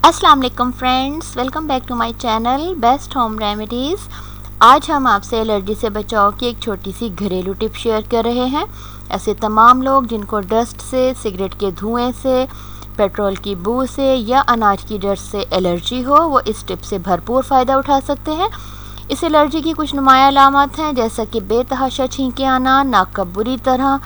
अस्सलाम वालेकुम friends, welcome back to my channel best home remedies. आज हम आपसे एलर्जी से बचाव की एक छोटी सी घरेलू टिप शेयर कर रहे हैं। ऐसे तमाम लोग जिनको डस्ट से, सिगरेट के धुएं से, पेट्रोल की बू से या अनाज की डस्ट से एलर्जी हो, वो इस टिप से भरपूर फ़ायदा उठा सकते हैं। इस एलर्जी की कुछ नुमाया अलामत हैं, जैसा कि बेतहाशा छींके आना, नाक का बुरी तरह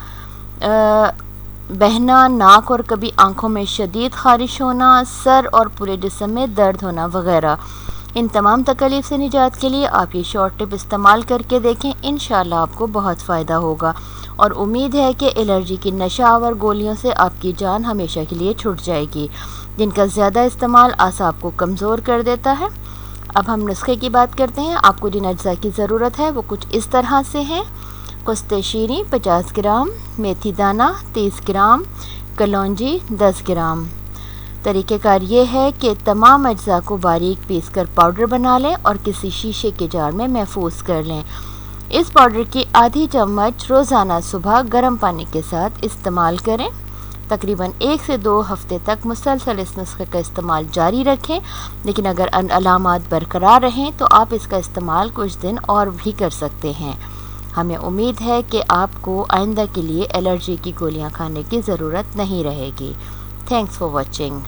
बहना, नाक और कभी आंखों में शदीद ख़ारिश होना, सर और पूरे जिस्म में दर्द होना वगैरह। इन तमाम तकलीफ़ से निजात के लिए आप ये शॉर्ट टिप इस्तेमाल करके देखें, इंशाल्लाह आपको बहुत फ़ायदा होगा और उम्मीद है कि एलर्जी की नशावर गोलियों से आपकी जान हमेशा के लिए छूट जाएगी, जिनका ज़्यादा इस्तेमाल आसाब को कमज़ोर कर देता है। अब हम नुस्खे की बात करते हैं। आपको जिन अज्जा की ज़रूरत है वो कुछ इस तरह से हैं। कुस्ते शीरी 50 ग्राम, मेथी दाना 30 ग्राम, कलौंजी 10 ग्राम। तरीक़ेकार ये है कि तमाम अज्जा को बारीक पीस कर पाउडर बना लें और किसी शीशे के जार में महफूज कर लें। इस पाउडर की आधी चम्मच रोज़ाना सुबह गर्म पानी के साथ इस्तेमाल करें। तकरीबन 1 से 2 हफ्ते तक मुसलसल इस नुस्खे का इस्तेमाल जारी रखें, लेकिन अगर अलामात बरकरार रहें तो आप इसका इस्तेमाल कुछ दिन और भी कर सकते हैं। हमें उम्मीद है कि आपको आइंदा के लिए एलर्जी की गोलियां खाने की ज़रूरत नहीं रहेगी। Thanks for watching.